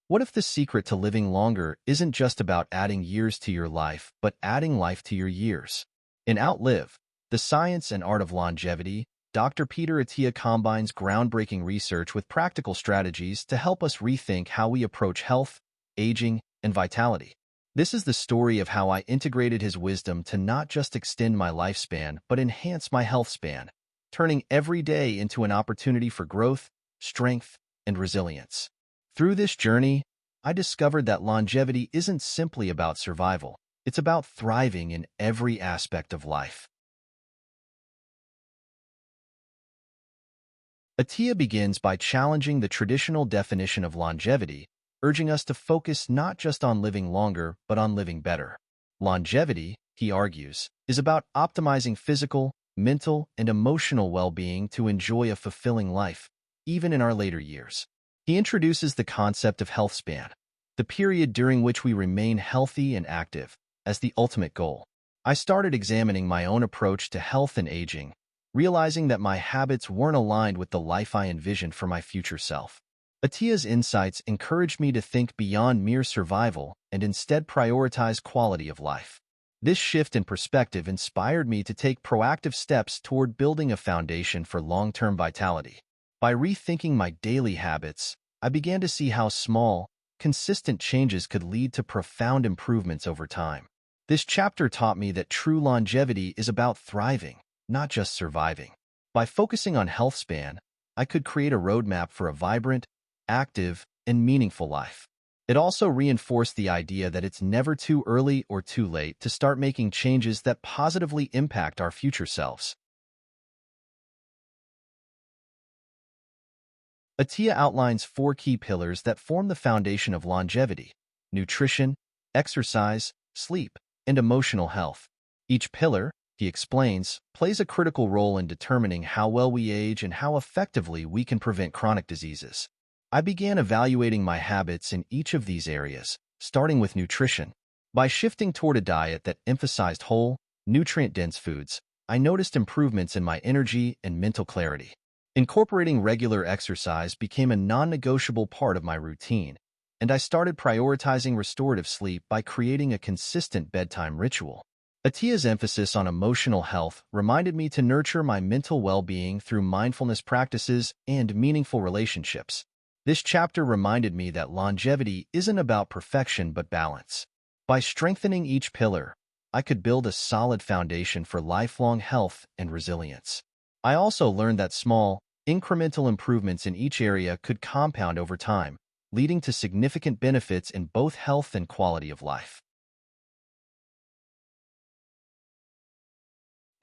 What if the secret to living longer isn't just about adding years to your life, but adding life to your years? In Outlive, The Science and Art of Longevity, Dr. Peter Attia combines groundbreaking research with practical strategies to help us rethink how we approach health, aging, and vitality. This is the story of how I integrated his wisdom to not just extend my lifespan, but enhance my health span, turning every day into an opportunity for growth, strength, and resilience. Through this journey, I discovered that longevity isn't simply about survival. It's about thriving in every aspect of life. Attia begins by challenging the traditional definition of longevity, urging us to focus not just on living longer, but on living better. Longevity, he argues, is about optimizing physical, mental, and emotional well-being to enjoy a fulfilling life, even in our later years. He introduces the concept of health span, the period during which we remain healthy and active, as the ultimate goal. I started examining my own approach to health and aging, realizing that my habits weren't aligned with the life I envisioned for my future self. Attia's insights encouraged me to think beyond mere survival and instead prioritize quality of life. This shift in perspective inspired me to take proactive steps toward building a foundation for long-term vitality. By rethinking my daily habits, I began to see how small, consistent changes could lead to profound improvements over time. This chapter taught me that true longevity is about thriving, not just surviving. By focusing on health span, I could create a roadmap for a vibrant, active, and meaningful life. It also reinforced the idea that it's never too early or too late to start making changes that positively impact our future selves. Attia outlines 4 key pillars that form the foundation of longevity: nutrition, exercise, sleep, and emotional health. Each pillar, he explains, plays a critical role in determining how well we age and how effectively we can prevent chronic diseases. I began evaluating my habits in each of these areas, starting with nutrition. By shifting toward a diet that emphasized whole, nutrient-dense foods, I noticed improvements in my energy and mental clarity. Incorporating regular exercise became a non-negotiable part of my routine, and I started prioritizing restorative sleep by creating a consistent bedtime ritual. Attia's emphasis on emotional health reminded me to nurture my mental well-being through mindfulness practices and meaningful relationships. This chapter reminded me that longevity isn't about perfection but balance. By strengthening each pillar, I could build a solid foundation for lifelong health and resilience. I also learned that small, incremental improvements in each area could compound over time, leading to significant benefits in both health and quality of life.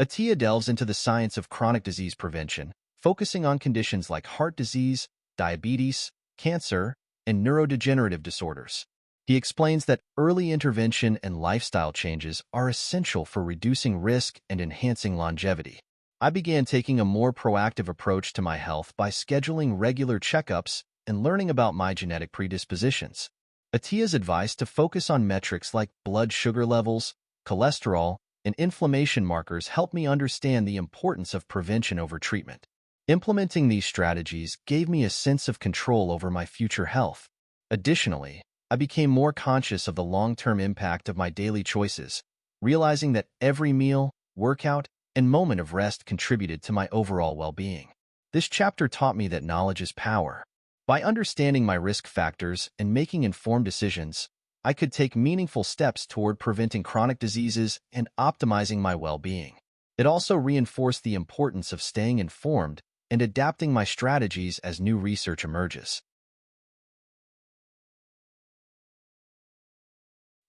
Attia delves into the science of chronic disease prevention, focusing on conditions like heart disease, diabetes, cancer, and neurodegenerative disorders. He explains that early intervention and lifestyle changes are essential for reducing risk and enhancing longevity. I began taking a more proactive approach to my health by scheduling regular checkups and learning about my genetic predispositions. Attia's advice to focus on metrics like blood sugar levels, cholesterol, and inflammation markers helped me understand the importance of prevention over treatment. Implementing these strategies gave me a sense of control over my future health. Additionally, I became more conscious of the long-term impact of my daily choices, realizing that every meal, workout, and moment of rest contributed to my overall well-being. This chapter taught me that knowledge is power. By understanding my risk factors and making informed decisions, I could take meaningful steps toward preventing chronic diseases and optimizing my well-being. It also reinforced the importance of staying informed and adapting my strategies as new research emerges.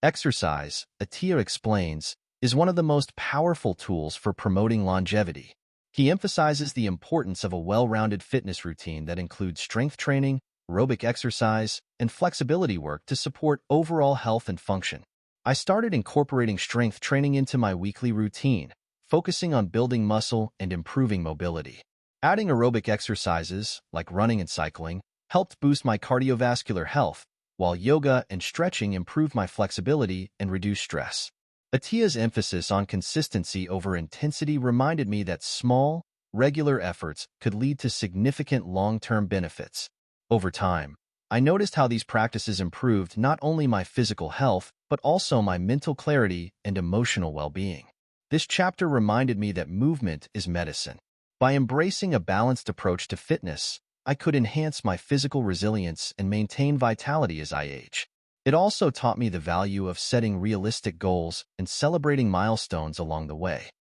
Exercise, Attia explains, is one of the most powerful tools for promoting longevity. He emphasizes the importance of a well-rounded fitness routine that includes strength training, aerobic exercise, and flexibility work to support overall health and function. I started incorporating strength training into my weekly routine, focusing on building muscle and improving mobility. Adding aerobic exercises, like running and cycling, helped boost my cardiovascular health, while yoga and stretching improved my flexibility and reduced stress. Attia's emphasis on consistency over intensity reminded me that small, regular efforts could lead to significant long-term benefits. Over time, I noticed how these practices improved not only my physical health, but also my mental clarity and emotional well-being. This chapter reminded me that movement is medicine. By embracing a balanced approach to fitness, I could enhance my physical resilience and maintain vitality as I age. It also taught me the value of setting realistic goals and celebrating milestones along the way.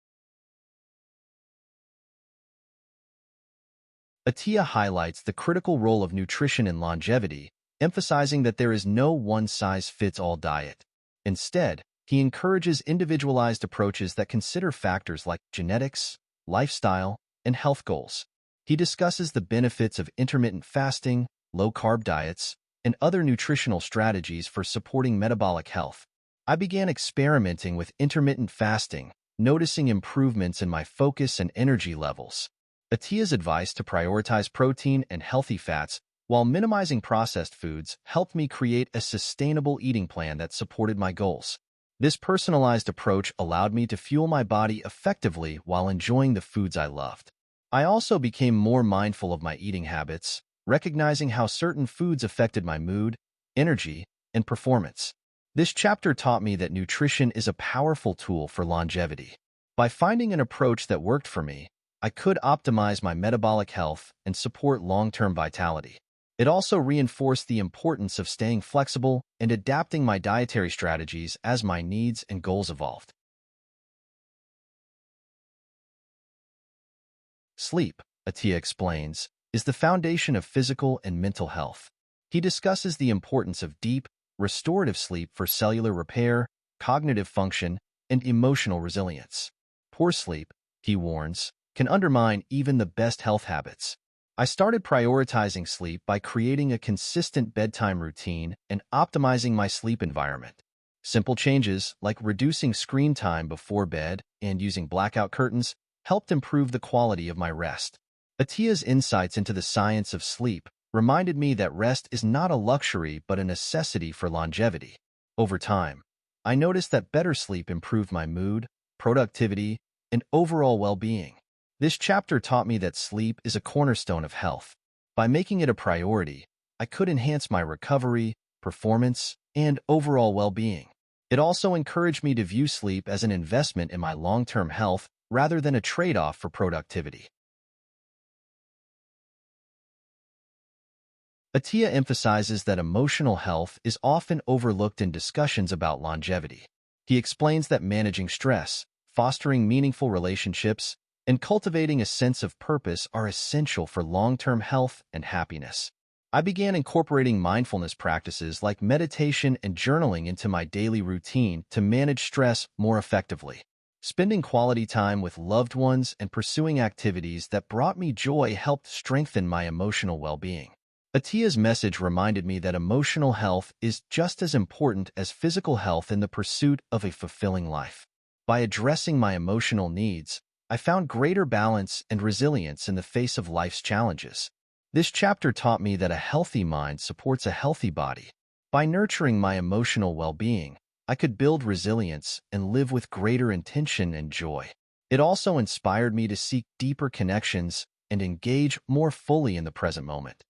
Atiya highlights the critical role of nutrition in longevity, emphasizing that there is no one-size-fits-all diet. Instead, he encourages individualized approaches that consider factors like genetics, lifestyle, and health goals. He discusses the benefits of intermittent fasting, low-carb diets, and other nutritional strategies for supporting metabolic health. I began experimenting with intermittent fasting, noticing improvements in my focus and energy levels. Atiya's advice to prioritize protein and healthy fats while minimizing processed foods helped me create a sustainable eating plan that supported my goals. This personalized approach allowed me to fuel my body effectively while enjoying the foods I loved. I also became more mindful of my eating habits, recognizing how certain foods affected my mood, energy, and performance. This chapter taught me that nutrition is a powerful tool for longevity. By finding an approach that worked for me, I could optimize my metabolic health and support long-term vitality. It also reinforced the importance of staying flexible and adapting my dietary strategies as my needs and goals evolved. Sleep, Atiya explains, is the foundation of physical and mental health. He discusses the importance of deep, restorative sleep for cellular repair, cognitive function, and emotional resilience. Poor sleep, he warns, can undermine even the best health habits. I started prioritizing sleep by creating a consistent bedtime routine and optimizing my sleep environment. Simple changes like reducing screen time before bed and using blackout curtains helped improve the quality of my rest. Atiya's insights into the science of sleep reminded me that rest is not a luxury but a necessity for longevity. Over time, I noticed that better sleep improved my mood, productivity, and overall well-being. This chapter taught me that sleep is a cornerstone of health. By making it a priority, I could enhance my recovery, performance, and overall well-being. It also encouraged me to view sleep as an investment in my long-term health rather than a trade-off for productivity. Atiya emphasizes that emotional health is often overlooked in discussions about longevity. He explains that managing stress, fostering meaningful relationships, and cultivating a sense of purpose are essential for long-term health and happiness. I began incorporating mindfulness practices like meditation and journaling into my daily routine to manage stress more effectively. Spending quality time with loved ones and pursuing activities that brought me joy helped strengthen my emotional well-being. Atiya's message reminded me that emotional health is just as important as physical health in the pursuit of a fulfilling life. By addressing my emotional needs, I found greater balance and resilience in the face of life's challenges. This chapter taught me that a healthy mind supports a healthy body. By nurturing my emotional well-being, I could build resilience and live with greater intention and joy. It also inspired me to seek deeper connections and engage more fully in the present moment.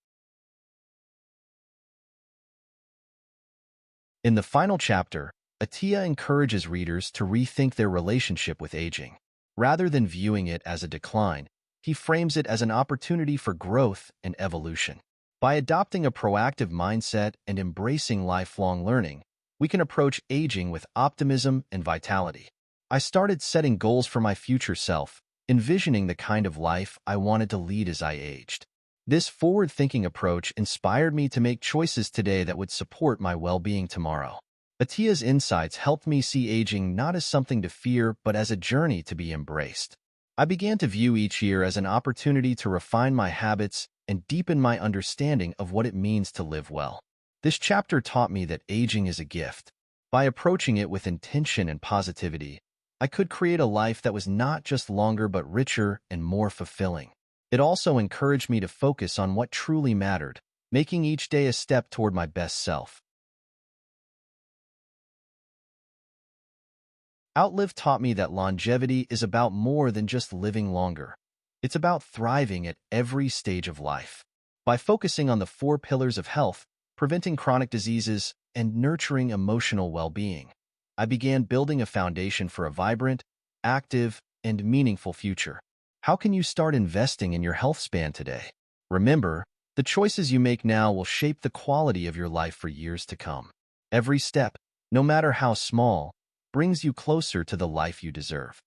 In the final chapter, Atiya encourages readers to rethink their relationship with aging. Rather than viewing it as a decline, he frames it as an opportunity for growth and evolution. By adopting a proactive mindset and embracing lifelong learning, we can approach aging with optimism and vitality. I started setting goals for my future self, envisioning the kind of life I wanted to lead as I aged. This forward-thinking approach inspired me to make choices today that would support my well-being tomorrow. Atiya's insights helped me see aging not as something to fear, but as a journey to be embraced. I began to view each year as an opportunity to refine my habits and deepen my understanding of what it means to live well. This chapter taught me that aging is a gift. By approaching it with intention and positivity, I could create a life that was not just longer but richer and more fulfilling. It also encouraged me to focus on what truly mattered, making each day a step toward my best self. Outlive taught me that longevity is about more than just living longer. It's about thriving at every stage of life. By focusing on the 4 pillars of health, preventing chronic diseases, and nurturing emotional well-being. I began building a foundation for a vibrant, active, and meaningful future. How can you start investing in your health span today? Remember, the choices you make now will shape the quality of your life for years to come. Every step, no matter how small, brings you closer to the life you deserve.